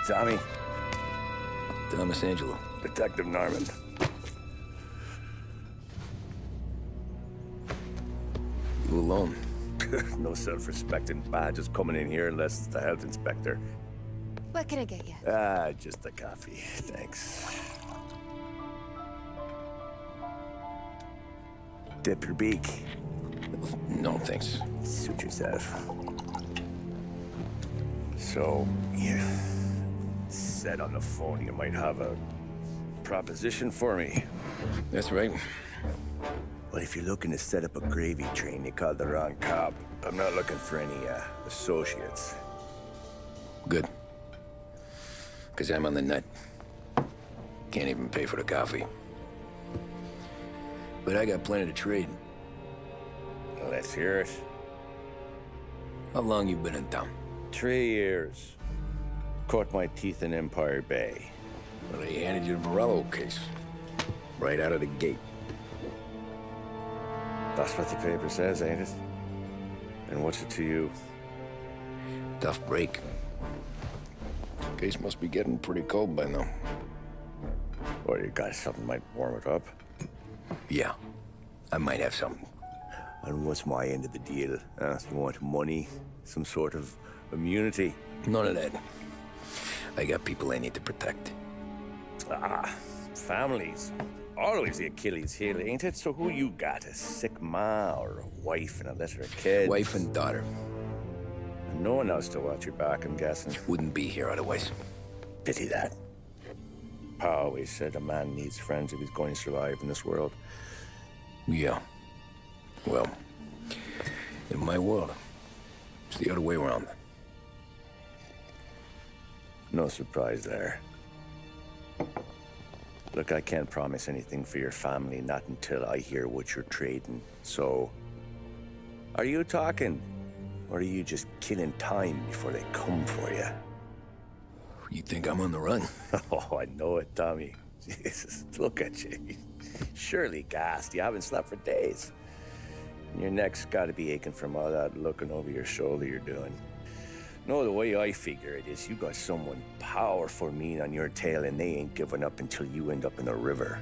Tommy. Thomas Angelo. Detective Norman. You alone? No self-respecting badges coming in here unless it's the health inspector. What can I get you? Just a coffee, thanks. Dip your beak. No, thanks. Suit yourself. So, you said on the phone you might have a proposition for me. That's right. Well, if you're looking to set up a gravy train, you called the wrong cop. I'm not looking for any, associates. Good. Because I'm on the nut. Can't even pay for the coffee. But I got plenty to trade. Well, let's hear it. How long you been in town? 3 years. Caught my teeth in Empire Bay. Well, they handed you the Morello case. Right out of the gate. That's what the paper says, ain't it? And what's it to you? Tough break. Case must be getting pretty cold by now. Or you got something might warm it up? Yeah, I might have something. And what's my end of the deal? You want money? Some sort of immunity? None of that. I got people I need to protect. Families. Always the Achilles heel, ain't it? So who you got? A sick ma or a wife and a litter of kids? Wife and daughter. And no one else to watch your back, I'm guessing. Wouldn't be here otherwise. Pity that. Pa always said a man needs friends if he's going to survive in this world. Yeah. Well, in my world, it's the other way around. No surprise there. Look, I can't promise anything for your family, not until I hear what you're trading. So, are you talking? Or are you just killing time before they come for you? You think I'm on the run? Oh, I know it, Tommy. Jesus, look at you. Surely gassed. You haven't slept for days. And your neck's got to be aching from all that looking over your shoulder you're doing. No, the way I figure it is you got someone powerful mean on your tail and they ain't giving up until you end up in the river.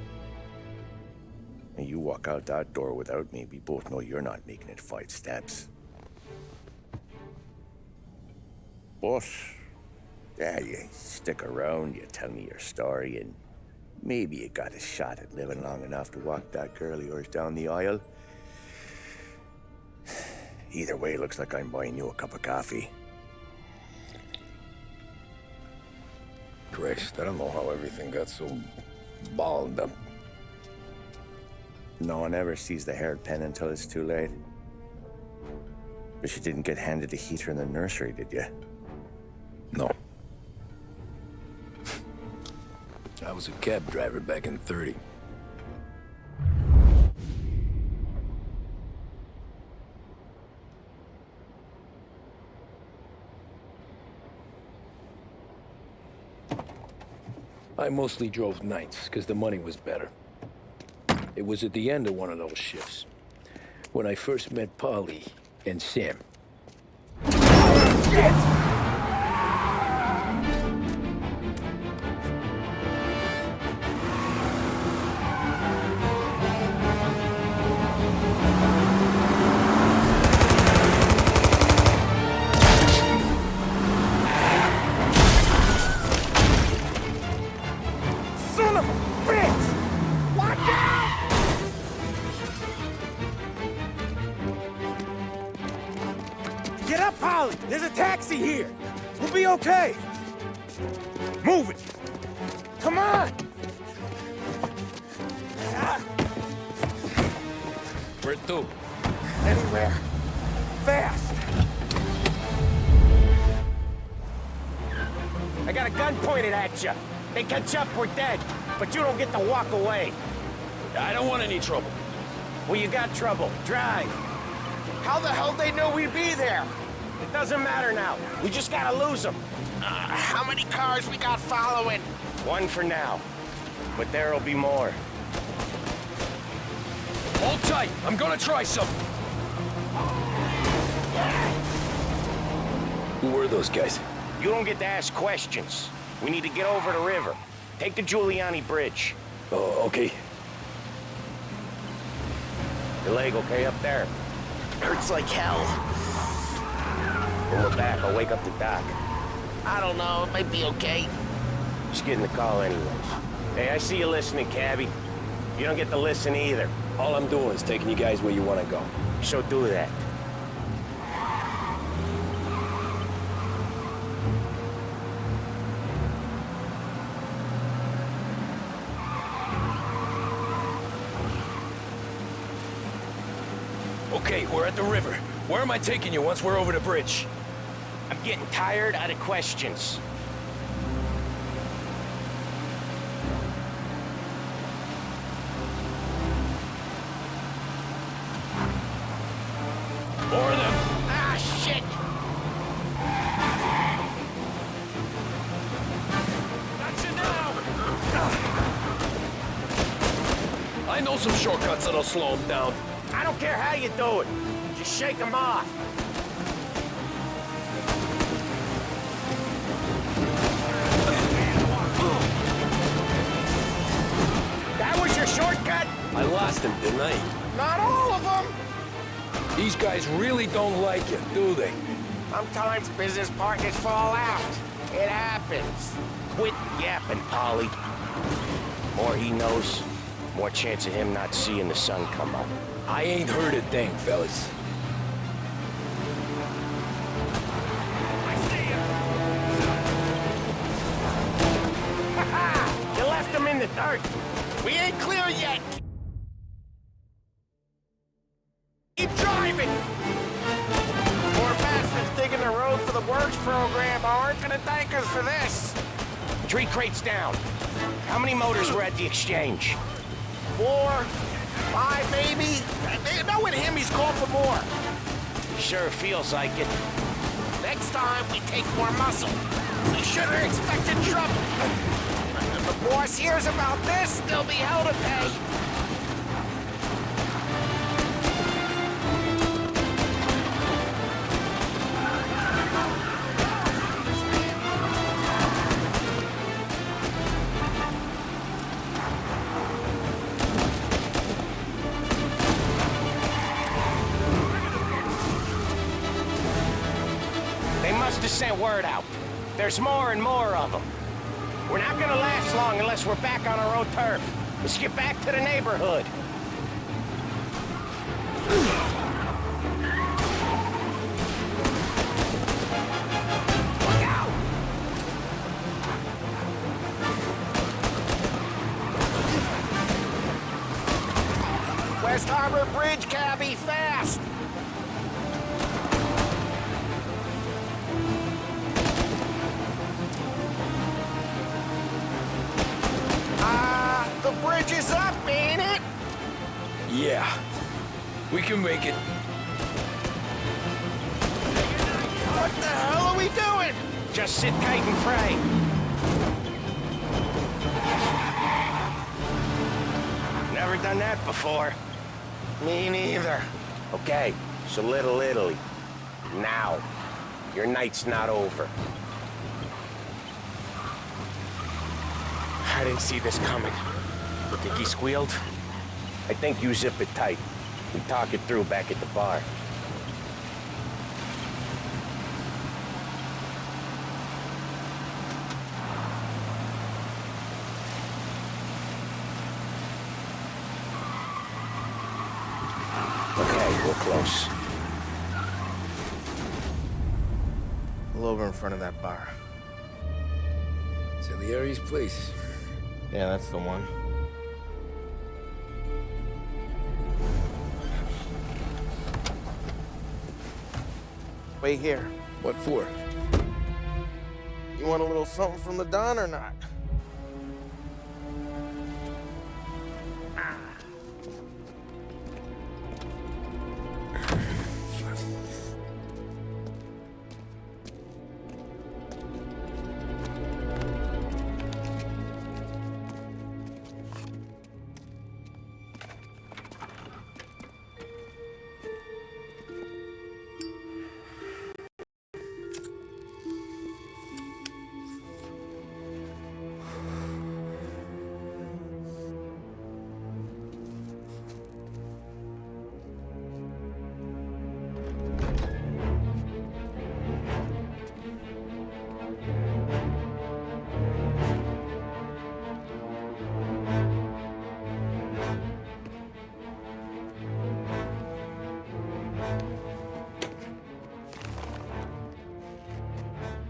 And you walk out that door without me, we both know you're not making it 5 steps. But, yeah, you stick around, you tell me your story, and maybe you got a shot at living long enough to walk that girl of yours down the aisle. Either way, looks like I'm buying you a cup of coffee. Christ, I don't know how everything got so balled up. No one ever sees the haired pen until it's too late. But you didn't get handed a heater in the nursery, did you? No. I was a cab driver back in '30. I mostly drove nights, because the money was better. It was at the end of one of those shifts, when I first met Polly and Sam. Shit! Get up, Polly! There's a taxi here! We'll be okay! Move it! Come on! Where to? Anywhere. Fast! I got a gun pointed at you. They catch up, we're dead. But you don't get to walk away. I don't want any trouble. Well, you got trouble. Drive. How the hell they know we'd be there? It doesn't matter now. We just gotta lose them. How many cars we got following? One for now. But there'll be more. Hold tight. I'm gonna try something. Who were those guys? You don't get to ask questions. We need to get over the river. Take the Giuliani Bridge. Oh, okay. Your leg okay up there? Hurts like hell. When we're back, I'll wake up the doc. I don't know, it might be okay. Just getting the call anyways. Hey, I see you listening, cabbie. You don't get to listen either. All I'm doing is taking you guys where you want to go. So do that. Okay, we're at the river. Where am I taking you once we're over the bridge? I'm getting tired out of questions. More of them. Ah, shit! I know some shortcuts that'll slow them down. I don't care how you do it. Just shake them off. That was your shortcut? I lost him, didn't I? Not all of them! These guys really don't like you, do they? Sometimes business partners fall out. It happens. Quit yapping, Polly. More he knows, more chance of him not seeing the sun come up. I ain't heard a thing, fellas. Ha! You left him in the dirt. We ain't clear yet! Keep driving! Poor bastards digging the road for the works program aren't gonna thank us for this. 3 crates down. How many motors were at the exchange? 4, 5 maybe? They know with him he's called for more. Sure feels like it. Next time we take more muscle. We should have expected trouble. If the boss hears about this, there'll be hell to pay. They must have sent word out. There's more and more of them. We're not gonna last long unless we're back on our own turf. Let's get back to the neighborhood. Look out! West Harbor Bridge, cabbie, fast! The bridge is up, ain't it? Yeah. We can make it. What the hell are we doing? Just sit tight and pray. Never done that before. Me neither. Okay, so Little Italy. Now. Your night's not over. I didn't see this coming. You think he squealed? I think you zip it tight. We talk it through back at the bar. Okay, we're close. Pull over in front of that bar. Salieri's place. Yeah, that's the one. Wait here. What for? You want a little something from the Don or not?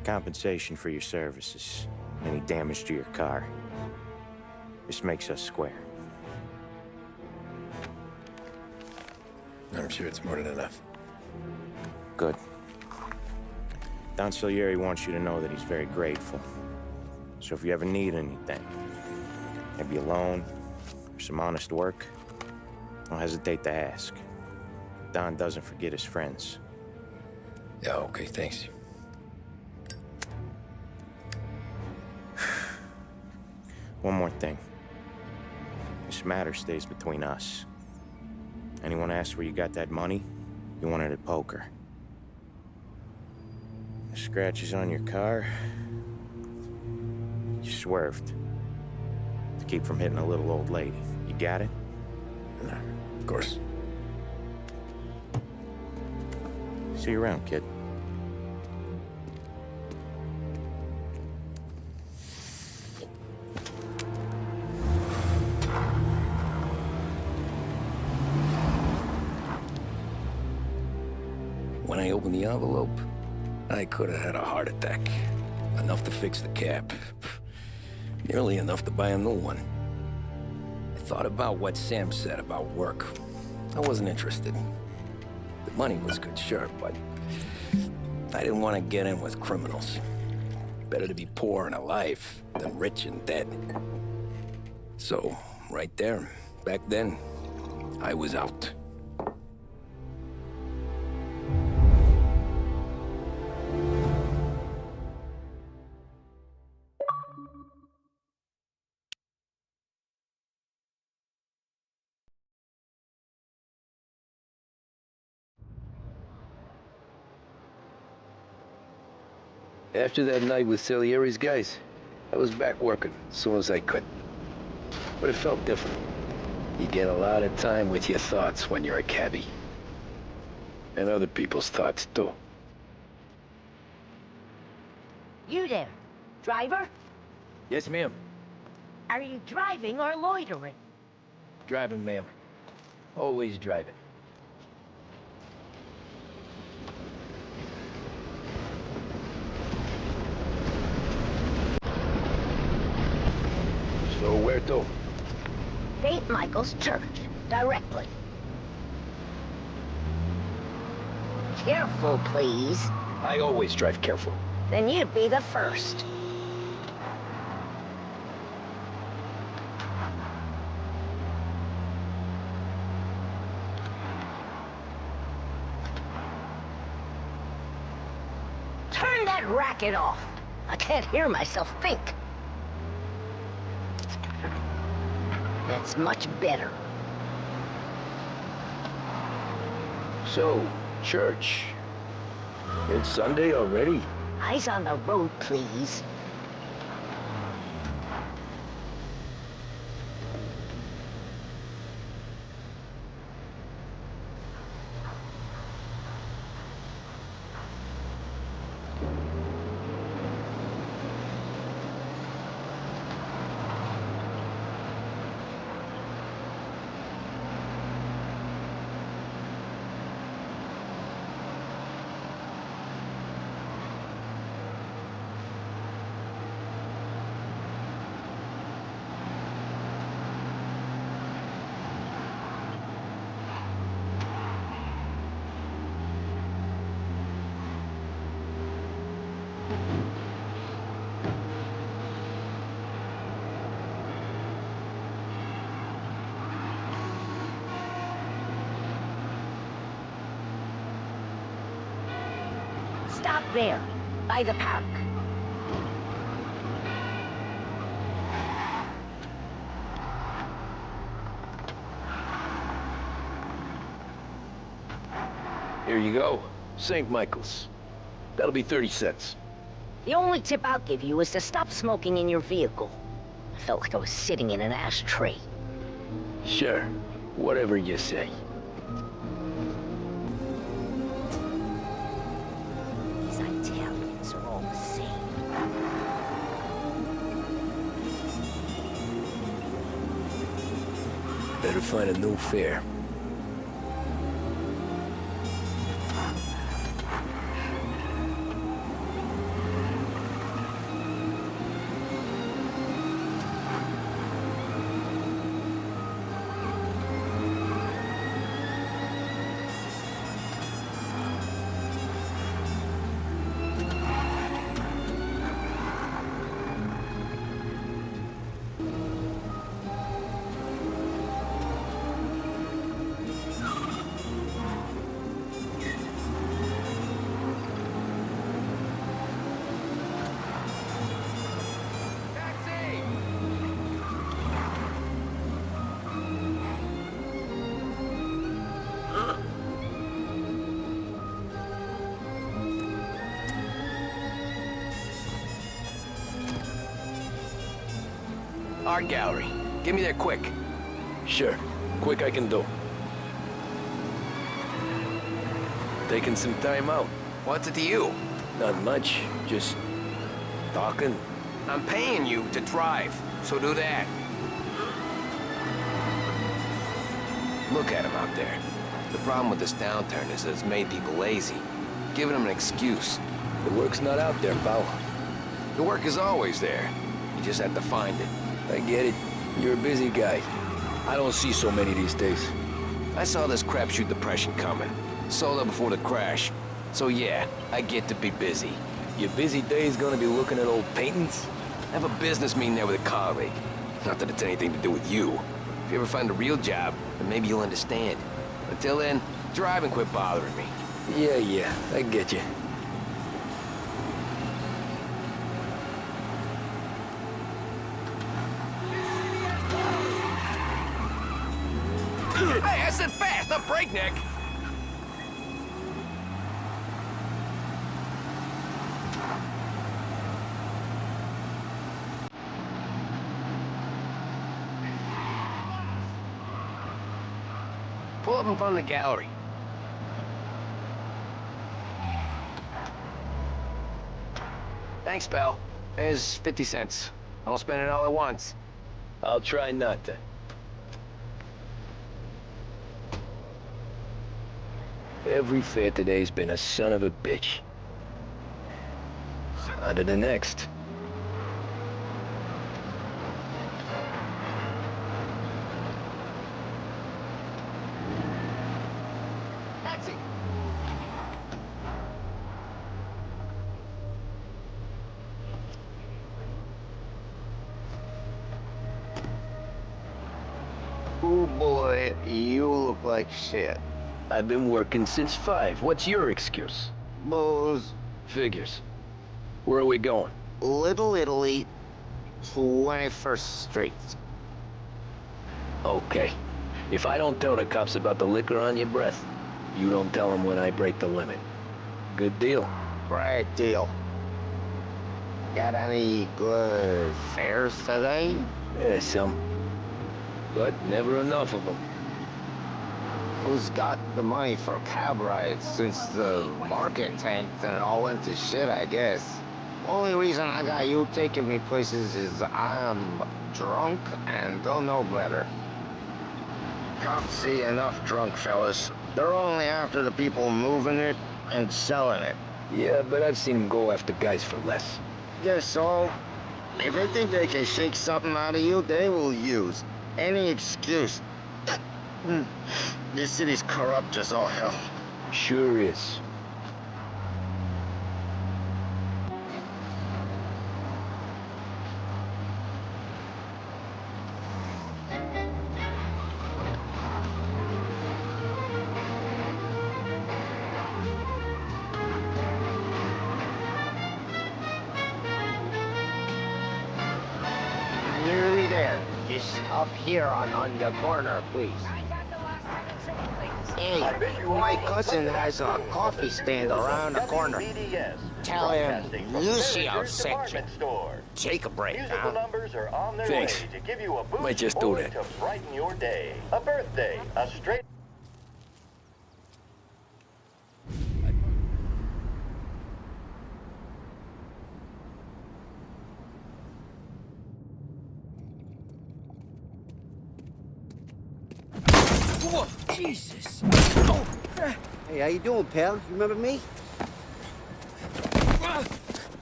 compensation for your services, any damage to your car. This makes us square. I'm sure it's more than enough. Good. Don Salieri wants you to know that he's very grateful. So if you ever need anything, maybe a loan or some honest work, don't hesitate to ask. Don doesn't forget his friends. Yeah, okay, thanks. One more thing. This matter stays between us. Anyone asks where you got that money, you won it at poker. The scratches on your car, you swerved to keep from hitting a little old lady. You got it? Of course. See you around, kid. When I opened the envelope, I could have had a heart attack. Enough to fix the cap. Nearly enough to buy a new one. I thought about what Sam said about work. I wasn't interested. The money was good, sure, but I didn't want to get in with criminals. Better to be poor and alive than rich and dead. So, right there, back then, I was out. After that night with Salieri's guys, I was back working as soon as I could. But it felt different. You get a lot of time with your thoughts when you're a cabbie. And other people's thoughts, too. You there, driver? Yes, ma'am. Are you driving or loitering? Driving, ma'am. Always driving. So where to? St. Michael's Church, directly. Careful, please. I always drive careful. Then you'd be the first. Turn that racket off. I can't hear myself think. That's much better. So, church. It's Sunday already? Eyes on the road, please. Stop there, by the park. Here you go. St. Michael's. That'll be 30 cents. The only tip I'll give you is to stop smoking in your vehicle. I felt like I was sitting in an ashtray. Sure. Whatever you say. These Italians are all the same. Better find a new fare. Art gallery. Get me there quick. Sure. Quick I can do. Taking some time out. What's it to you? Not much. Just talking. I'm paying you to drive, so do that. Look at him out there. The problem with this downturn is that it's made people lazy, giving them an excuse. The work's not out there, pal. The work is always there. You just have to find it. I get it. You're a busy guy. I don't see so many these days. I saw this crapshoot depression coming. Sold out before the crash. So yeah, I get to be busy. Your busy day's gonna be looking at old paintings? I have a business meeting there with a colleague. Not that it's anything to do with you. If you ever find a real job, then maybe you'll understand. Until then, drive and quit bothering me. Yeah, I get you. Hey, I said fast, not breakneck! Pull up in front of the gallery. Thanks, pal. There's 50 cents. I won't spend it all at once. I'll try not to. Every fair today's been a son of a bitch. On to the next. Taxi! Oh boy, you look like shit. I've been working since 5. What's your excuse? Booze. Figures. Where are we going? Little Italy, 21st Street. Okay. If I don't tell the cops about the liquor on your breath, you don't tell them when I break the limit. Good deal. Great deal. Got any good fares today? Yeah, some. But never enough of them. Who's got the money for cab rides since the market tanked and it all went to shit, I guess? Only reason I got you taking me places is I'm drunk and don't know better. Cops see enough drunk fellas. They're only after the people moving it and selling it. Yeah, but I've seen them go after guys for less. Guess so. If they think they can shake something out of you, they will use any excuse. This city's corrupt as all hell. Sure is. Nearly there. Just up here on the corner, please. Hey, my cousin has a coffee stand around the corner. Tell him Lucio sent you. Take a break, huh? Numbers are on their Thanks. way to give you a boost Might just do only that. to brighten your day. A birthday, a straight... Whoa, Jesus! Hey, how you doing, pal? You remember me?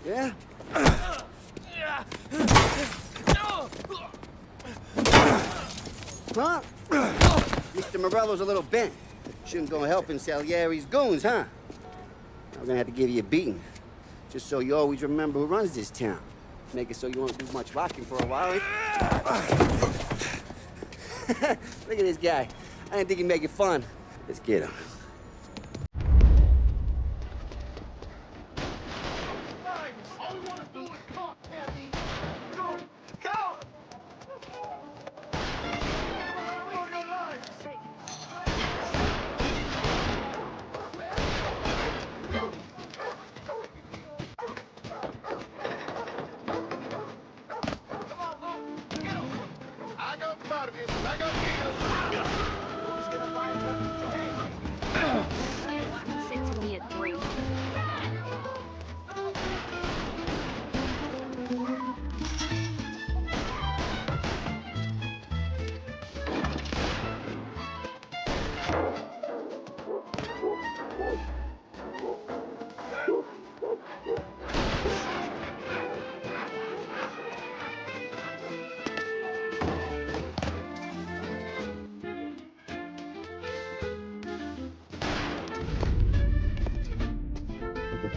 Yeah? Huh? Mr. Morello's a little bent. Shouldn't go helping Salieri's goons, huh? I'm gonna have to give you a beating. Just so you always remember who runs this town. Make it so you won't do much rocking for a while. Look at this guy. I didn't think he'd make it fun. Let's get him.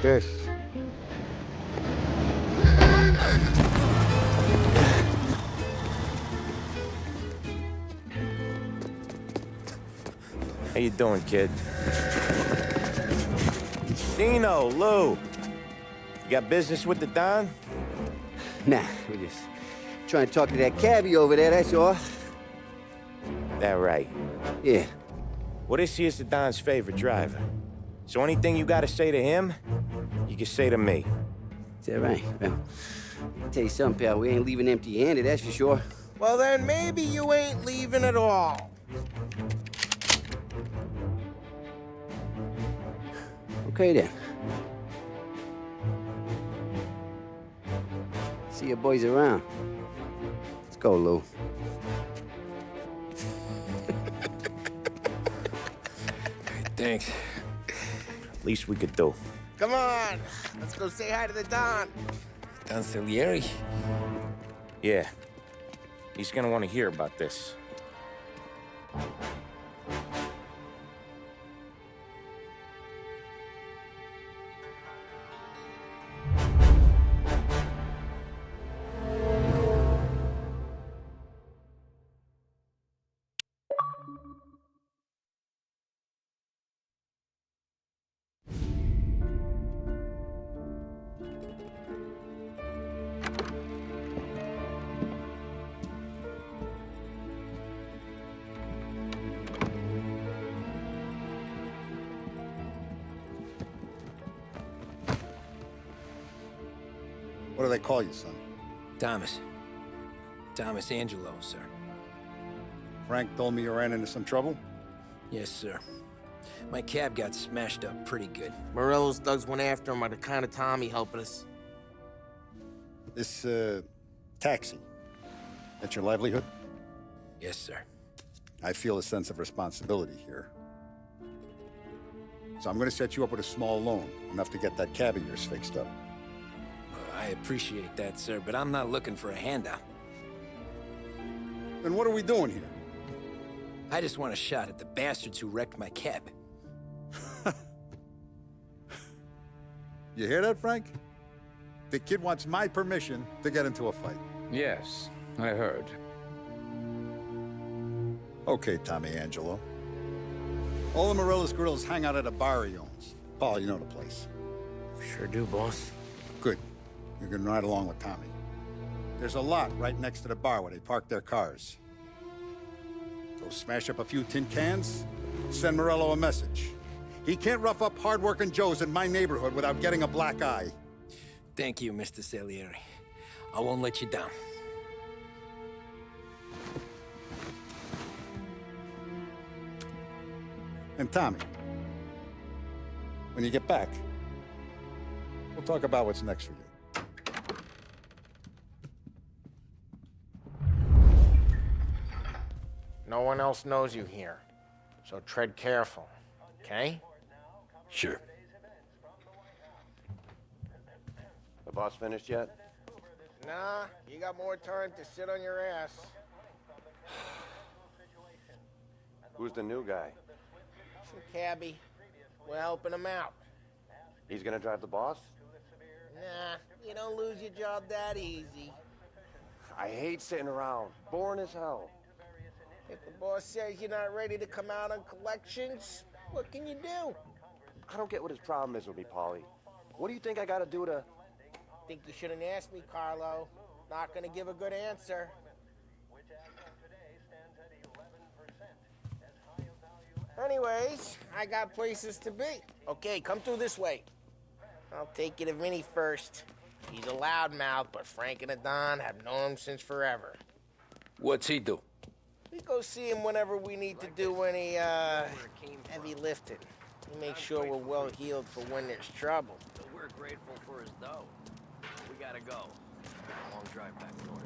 Good. How you doing, kid? Dino, Lou. You got business with the Don? Nah, we're just trying to talk to that cabbie over there, that's all. That right. Yeah. Well, this here's the Don's favorite driver. So anything you gotta say to him, you can say to me. Is that right? Well, I'll tell you something, pal. We ain't leaving empty-handed, that's for sure. Well, then maybe you ain't leaving at all. Okay, then. See your boys around. Let's go, Lou. Thanks. Least we could do. Come on, let's go say hi to the Don. Don Salieri? Yeah. He's gonna want to hear about this. What do they call you, son? Thomas. Thomas Angelo, sir. Frank told me you ran into some trouble? Yes, sir. My cab got smashed up pretty good. Morello's thugs went after him on account of Tommy helping us. This, taxi, that's your livelihood? Yes, sir. I feel a sense of responsibility here. So I'm gonna set you up with a small loan, enough to get that cab of yours fixed up. I appreciate that, sir, but I'm not looking for a handout. Then what are we doing here? I just want a shot at the bastards who wrecked my cab. You hear that, Frank? The kid wants my permission to get into a fight. Yes, I heard. Okay, Tommy Angelo. All the Morello's girls hang out at a bar he owns. Paul, you know the place. Sure do, boss. Good. You're gonna ride along with Tommy. There's a lot right next to the bar where they park their cars. Go smash up a few tin cans, send Morello a message. He can't rough up hard-working Joes in my neighborhood without getting a black eye. Thank you, Mr. Salieri. I won't let you down. And Tommy, when you get back, we'll talk about what's next for you. No one else knows you here, so tread careful, okay? Sure. The boss finished yet? Nah, you got more time to sit on your ass. Who's the new guy? Some cabbie. We're helping him out. He's gonna drive the boss? Nah, you don't lose your job that easy. I hate sitting around. Boring as hell. If the boss says you're not ready to come out on collections, what can you do? I don't get what his problem is with me, Paulie. What do you think I gotta do to... Think you shouldn't ask me, Carlo. Not gonna give a good answer. Anyways, I got places to be. Okay, come through this way. I'll take you to Vinny first. He's a loudmouth, but Frank and the Don have known him since forever. What's he do? We go see him whenever we need to do any, heavy lifting. We make sure we're well healed for when there's trouble. So we're grateful for his dough. We gotta go. Long drive back north.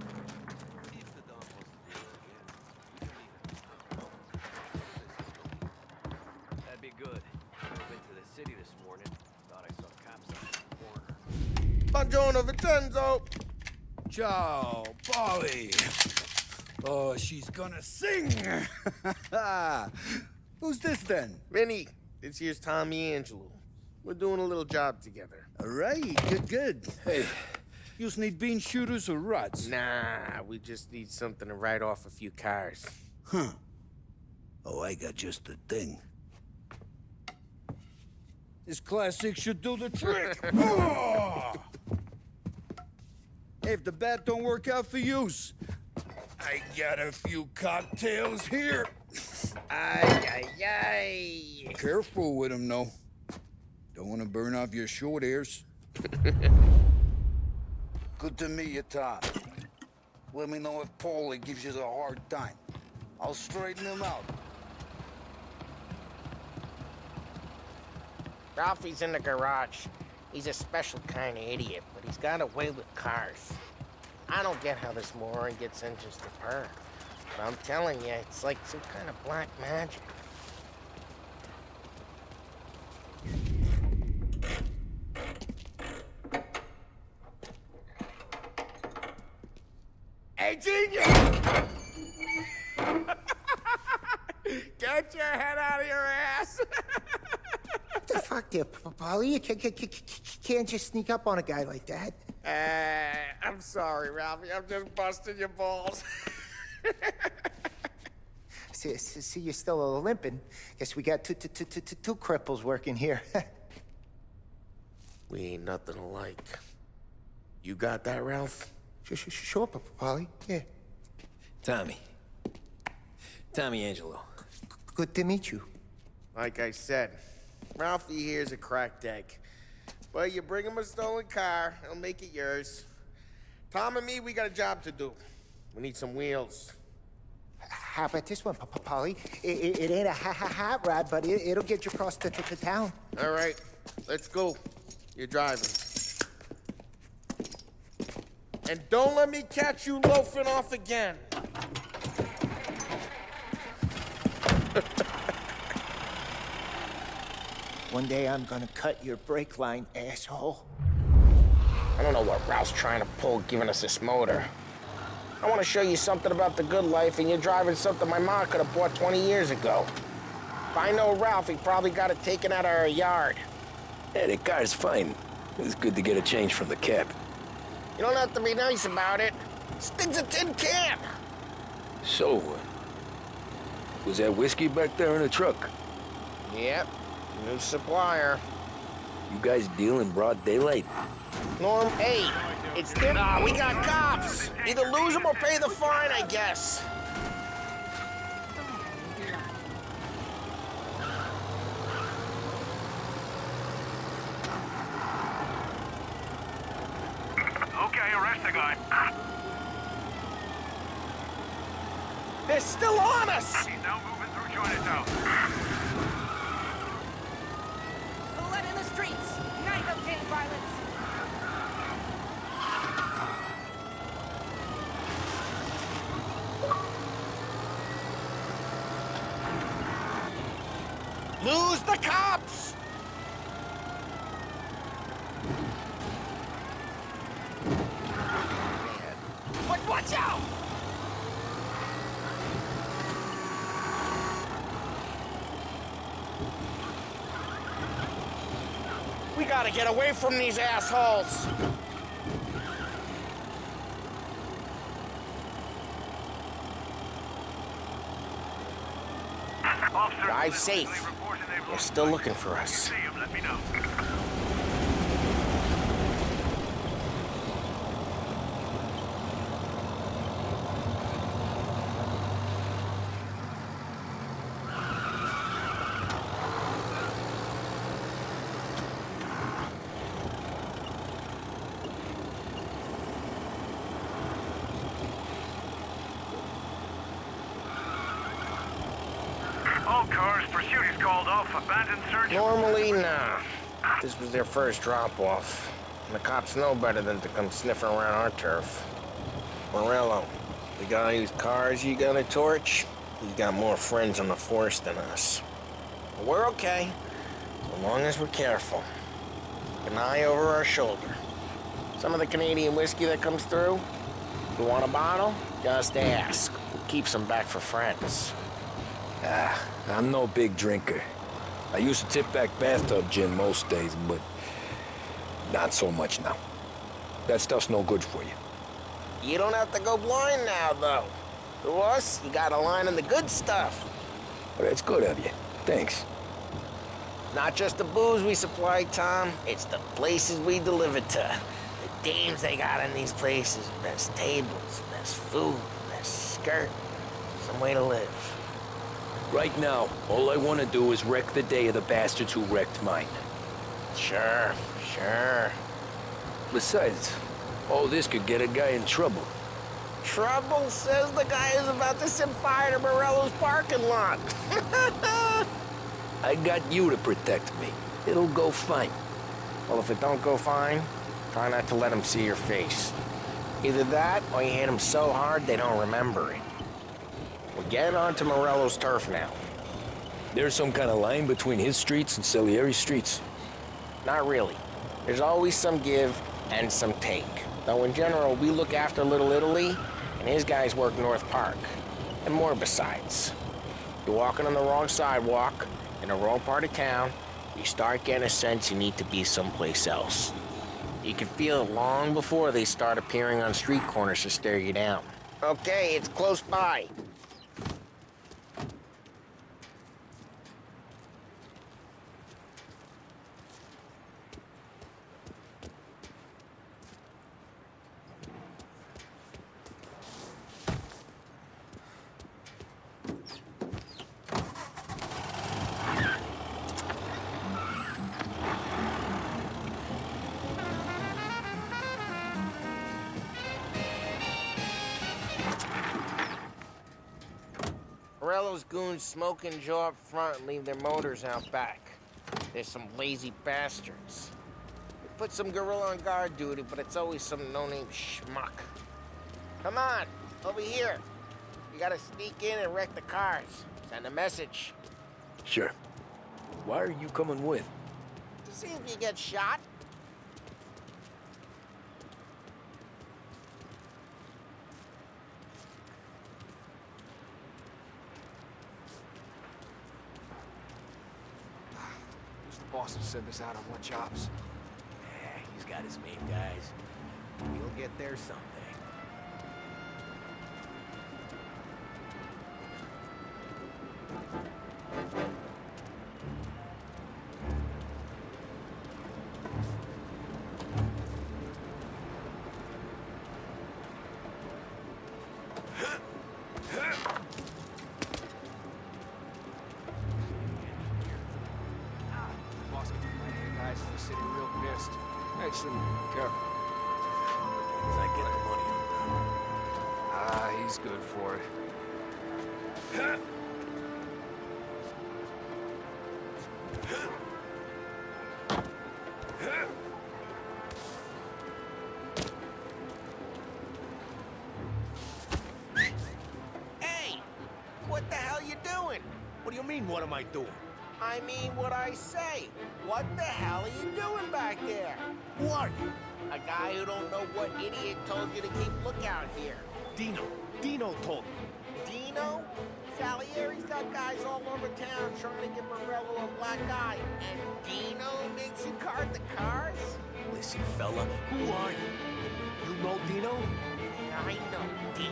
That'd be good. Went to the city this morning. Thought I saw cops on the corner. Buongiorno, Vincenzo! Ciao, Polly. Oh, she's gonna sing. Who's this then? Vinny, this here's Tommy Angelo. We're doing a little job together. All right, good. Hey, you just need bean shooters or rods? Nah, we just need something to write off a few cars. Huh. Oh, I got just the thing. This classic should do the trick. Oh! Hey, if the bat don't work out for yous, I got a few cocktails here. Ay, ay, ay. Careful with them, though. Don't want to burn off your short hairs. Good to meet you, Tom. Let me know if Paulie gives you the hard time. I'll straighten him out. Ralphie's in the garage. He's a special kind of idiot, but he's got a way with cars. I don't get how this moron gets engines to purr. But I'm telling you, it's like some kind of black magic. Hey, genius! Get your head out of your ass! What the fuck there, Paulie? You can't just sneak up on a guy like that. I'm sorry, Ralphie. I'm just busting your balls. See, you're still limping. Guess we got two cripples working here. We ain't nothing alike. You got that, Ralph? Sure, Paulie. Yeah. Tommy. Tommy Angelo. Good to meet you. Like I said, Ralphie here's a cracked egg. But you bring him a stolen car, he'll make it yours. Tom and me, we got a job to do. We need some wheels. How about this one, Paulie? It ain't a hot rod, but it'll get you across to town. All right, let's go. You're driving. And don't let me catch you loafing off again. One day I'm gonna cut your brake line, asshole. I don't know what Ralph's trying to pull giving us this motor. I want to show you something about the good life, and you're driving something my mom could have bought 20 years ago. If I know Ralph, he probably got it taken out of our yard. Hey, the car's fine. It's good to get a change from the cab. You don't have to be nice about it. This thing's a tin can. So, was that whiskey back there in the truck? Yep, new supplier. You guys deal in broad daylight? Norm, hey, it's dinner. We got cops. Either lose them or pay the fine, I guess. Okay, arrest the guy. They're still on us. He's now moving through Chinatown. Blood in the streets. Night of gang violence. Lose the cops. But watch out! We gotta get away from these assholes. Drive safe. They're still looking for us. Let me know. All cars, pursuit is called off. Abandoned search. Normally, nah. This was their first drop-off. And the cops know better than to come sniffing around our turf. Morello, the guy whose cars you got a torch, he's got more friends on the force than us. But we're okay, as long as we're careful. Keep an eye over our shoulder. Some of the Canadian whiskey that comes through, if you want a bottle, just ask. We'll keep some back for friends. I'm no big drinker. I used to tip back bathtub gin most days, but not so much now. That stuff's no good for you. You don't have to go blind now, though. To us, you got a line on the good stuff. Well, that's good of you. Thanks. Not just the booze we supply, Tom. It's the places we deliver to. The dames they got in these places. Best tables, best food, best skirt. Some way to live. Right now, all I want to do is wreck the day of the bastards who wrecked mine. Sure. Besides, all this could get a guy in trouble. Trouble, says the guy who's about to set fire to Morello's parking lot. I got you to protect me. It'll go fine. Well, if it don't go fine, try not to let them see your face. Either that, or you hit them so hard they don't remember it. We're getting onto Morello's turf now. There's some kind of line between his streets and Salieri's streets? Not really. There's always some give and some take. Though in general, we look after Little Italy, and his guys work North Park. And more besides. You're walking on the wrong sidewalk, in the wrong part of town, you start getting a sense you need to be someplace else. You can feel it long before they start appearing on street corners to stare you down. Okay, it's close by. Morello's goons smoke and jaw up front and leave their motors out back. There's some lazy bastards. We put some gorilla on guard duty, but it's always some no-name schmuck. Come on, over here. You gotta sneak in and wreck the cars. Send a message. Sure. Why are you coming with? To see if you get shot. Boss will send us out on what jobs? He's got his main guys. He'll get there someday. Actually, careful. As I get the money, I'm done. Ah, he's good for it. Hey! What the hell you doing? What do you mean, what am I doing? I mean what I say. What the hell are you doing back there? Who are you? A guy who don't know what idiot told you to keep lookout here. Dino. Dino told me. Dino? Salieri's got guys all over town trying to give Morello a black eye. And Dino makes you card the cars? Listen, fella, who are you? You know Dino? Yeah, I know Dino.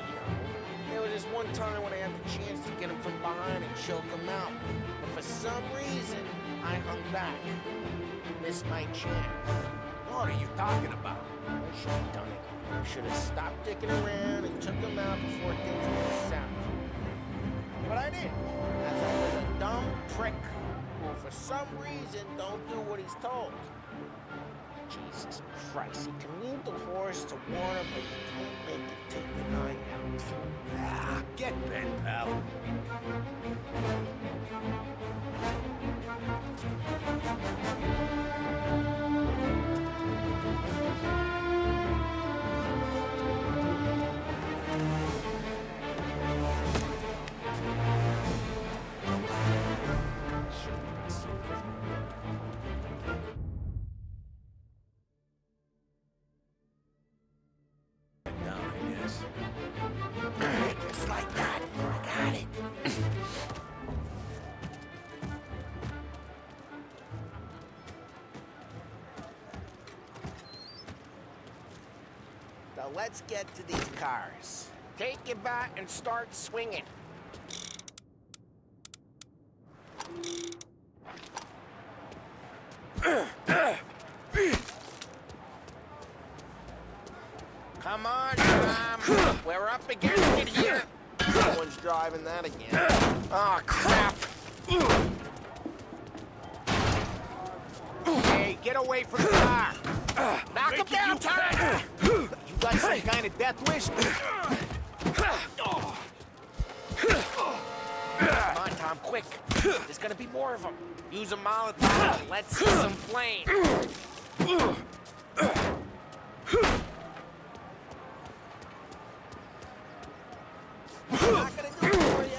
There was this one time when I had the chance to get him from behind and choke him out. But for some reason, I hung back. Missed my chance. What are you talking about? I should have done it. I should have stopped dicking around and took him out before things went south. But I didn't, as I was a dumb prick who, for some reason, don't do what he's told. Jesus Christ, you can lead the horse to water, but you can't make it take the night out. Ah, get bent, pal. Just like that. I got it. So let's get to these cars. Take your bat and start swinging. Come on, Tom. We're up against it here. No one's driving that again. Oh, crap. Hey, get away from the car. Knock him down, Tom. You got some kind of death wish? Come on, Tom, quick. There's gonna be more of them. Use a Molotov and let's see some flame. Not gonna do it for you.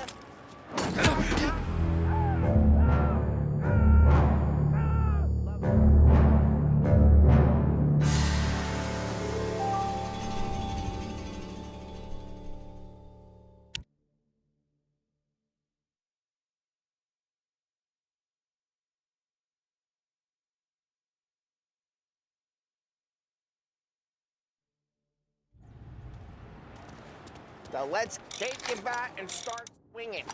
Now let's take your bat and start swinging.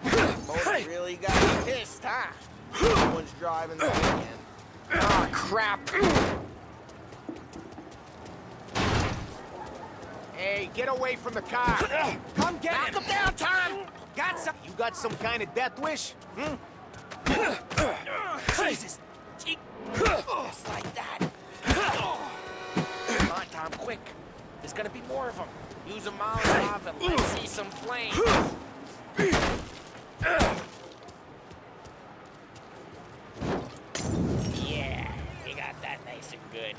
Motor really got me pissed, huh? No one's driving that again. Oh, crap. Hey, get away from the car. Come get him. Knock him down, Tom. Got some. You got some kind of death wish? Jesus. Just like that. Come on, Tom, quick. There's gonna be more of them. Use a Molotov and let's see some flame. Yeah, you got that nice and good.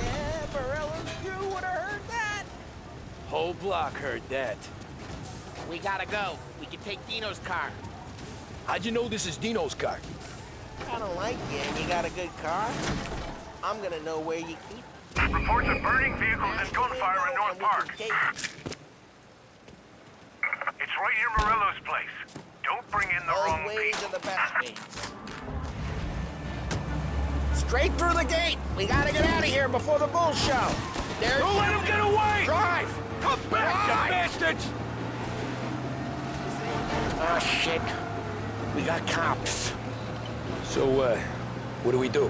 Yeah, Morello's crew would have heard that. Whole block heard that. We gotta go. We can take Dino's car. How'd you know this is Dino's car? I don't like you, and you got a good car. I'm gonna know where you keep it. Reports of burning vehicles and gunfire in North Park. It's right near Morello's place. Don't bring in the wrong Those ways people. are the best ways. Straight through the gate. We gotta get out of here before the bull show. There's Don't let him get away! Drive! Come back, Drive! you bastards! Oh, shit. We got cops. So, what do we do?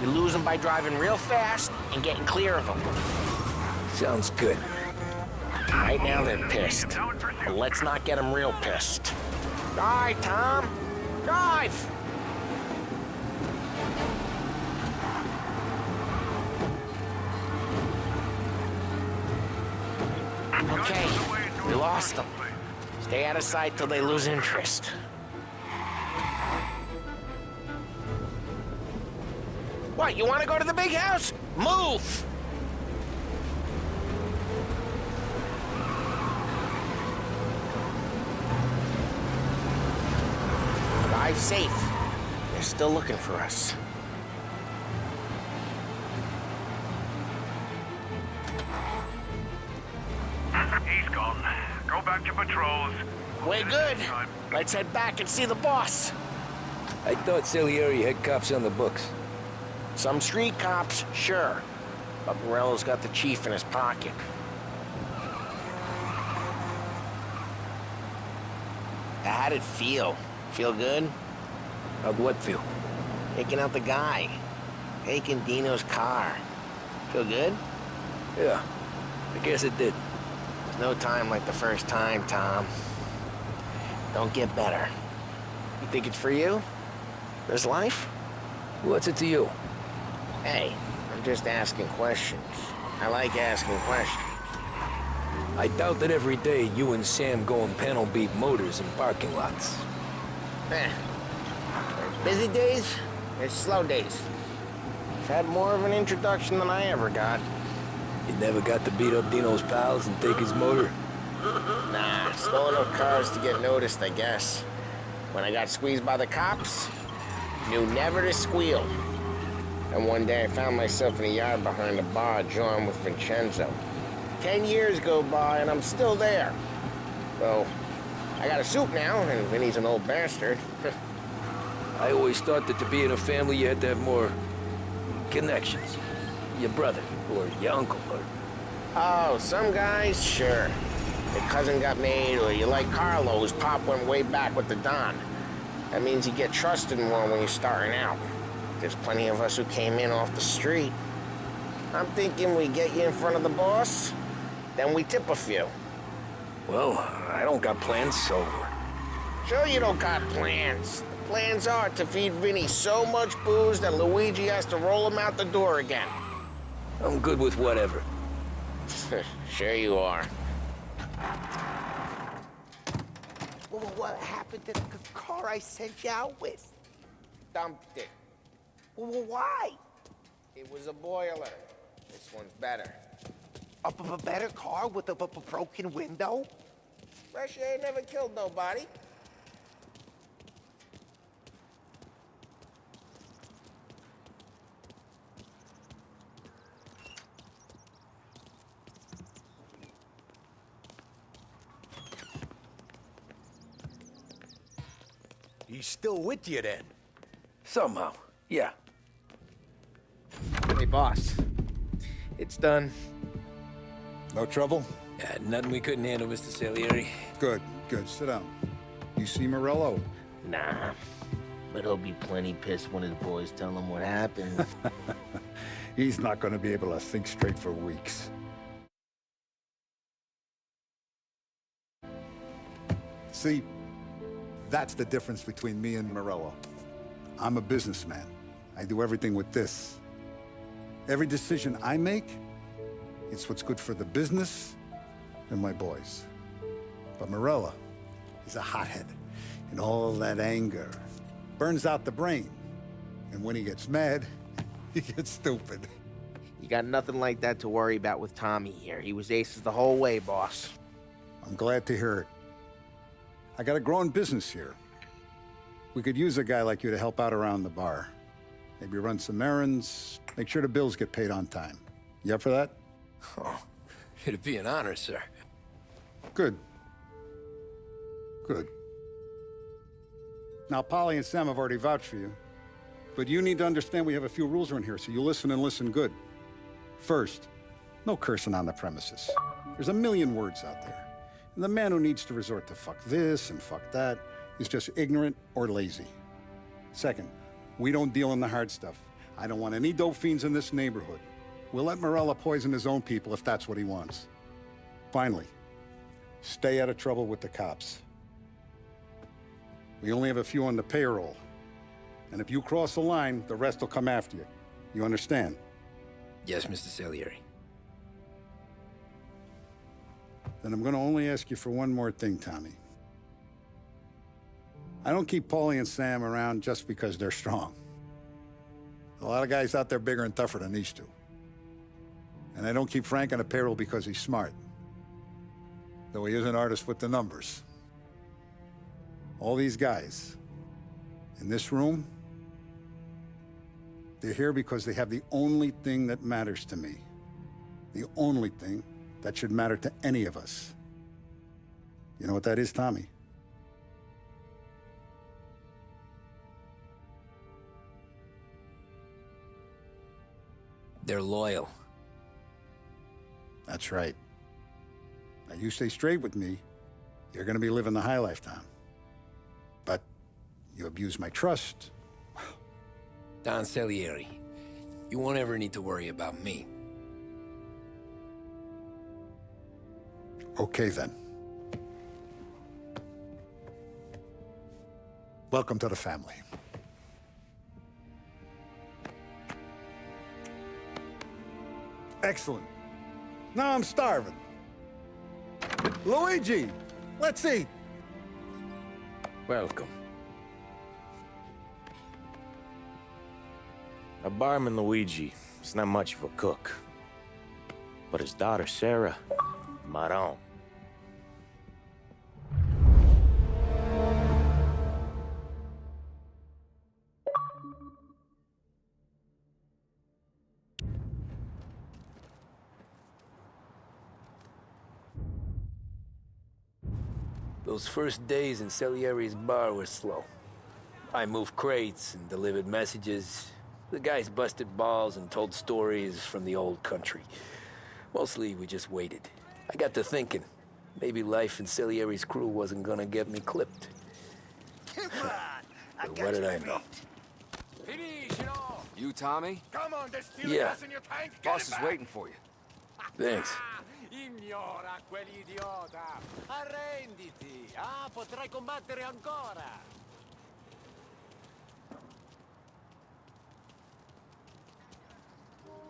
We lose them by driving real fast and getting clear of them. Sounds good. Right now they're pissed. But let's not get them real pissed. Drive, Tom. Drive! Okay, we lost them. Stay out of sight till they lose interest. What, you want to go to the big house? Move! Drive safe. They're still looking for us. He's gone. Go back to patrols. Way good. Let's head back and see the boss. I thought Salieri had cops on the books. Some street cops, sure. But Morello's got the chief in his pocket. How'd it feel? Feel good? How'd what feel? Taking out the guy. Taking Dino's car. Feel good? Yeah, I guess it did. There's no time like the first time, Tom. Don't get better. You think it's for you? This life? What's it to you? Hey, I'm just asking questions. I like asking questions. I doubt that every day you and Sam go and panel beat motors in parking lots. There's busy days, there's slow days. I've had more of an introduction than I ever got. You never got to beat up Dino's pals and take his motor? Nah, slow enough cars to get noticed, I guess. When I got squeezed by the cops, knew never to squeal. And one day I found myself in a yard behind a bar drawn with Vincenzo. 10 years go by and I'm still there. Though, I got a suit now, and Vinny's an old bastard. I always thought that to be in a family you had to have more connections. Your brother, or your uncle, or... Oh, some guys, sure. Your cousin got made, or you like Carlos, Pop went way back with the Don. That means you get trusted more when you're starting out. There's plenty of us who came in off the street. I'm thinking we get you in front of the boss, then we tip a few. Well, I don't got plans, so... Sure you don't got plans. The plans are to feed Vinny so much booze that Luigi has to roll him out the door again. I'm good with whatever. Sure you are. Well, what happened to the car I sent you out with? Dumped it. Well, why? It was a boiler. This one's better. A better car with a broken window? Fresh air never killed nobody. He's still with you then? Somehow, yeah. Hey, boss. It's done. No trouble? Nothing we couldn't handle, Mr. Salieri. Good, good. Sit down. You see Morello? Nah. But he'll be plenty pissed when his boys tell him what happened. He's not going to be able to think straight for weeks. See, that's the difference between me and Morello. I'm a businessman. I do everything with this. Every decision I make, it's what's good for the business and my boys. But Morello is a hothead, and all that anger burns out the brain. And when he gets mad, he gets stupid. You got nothing like that to worry about with Tommy here. He was aces the whole way, boss. I'm glad to hear it. I got a growing business here. We could use a guy like you to help out around the bar. Maybe run some errands, make sure the bills get paid on time. You up for that? Oh, it'd be an honor, sir. Good. Good. Now, Polly and Sam have already vouched for you, but you need to understand we have a few rules around here, so you listen and listen good. First, no cursing on the premises. There's a million words out there. And the man who needs to resort to fuck this and fuck that is just ignorant or lazy. Second, we don't deal in the hard stuff. I don't want any dope fiends in this neighborhood. We'll let Morello poison his own people if that's what he wants. Finally, stay out of trouble with the cops. We only have a few on the payroll. And if you cross the line, the rest will come after you. You understand? Yes, Mr. Salieri. Then I'm going to only ask you for one more thing, Tommy. I don't keep Paulie and Sam around just because they're strong. A lot of guys out there bigger and tougher than these two. And I don't keep Frank on a payroll because he's smart. Though he is an artist with the numbers. All these guys in this room, they're here because they have the only thing that matters to me. The only thing that should matter to any of us. You know what that is, Tommy? They're loyal. That's right. Now, you stay straight with me, you're gonna be living the high life, Tom. But you abuse my trust. Don Salieri, you won't ever need to worry about me. Okay, then. Welcome to the family. Excellent. Now I'm starving. Luigi, let's eat. Welcome. A barman Luigi is not much of a cook. But his daughter Sarah, Maron. Those first days in Salieri's bar were slow. I moved crates and delivered messages. The guys busted balls and told stories from the old country. Mostly, we just waited. I got to thinking, maybe life in Salieri's crew wasn't gonna get me clipped. Come on! But what did I know? You, Tommy? Come on, there's still Yeah. gas in your tank. Get Boss it is back. waiting for you. Thanks. Ignora quell'idiota! Arrenditi! Ah, potrai combattere ancora!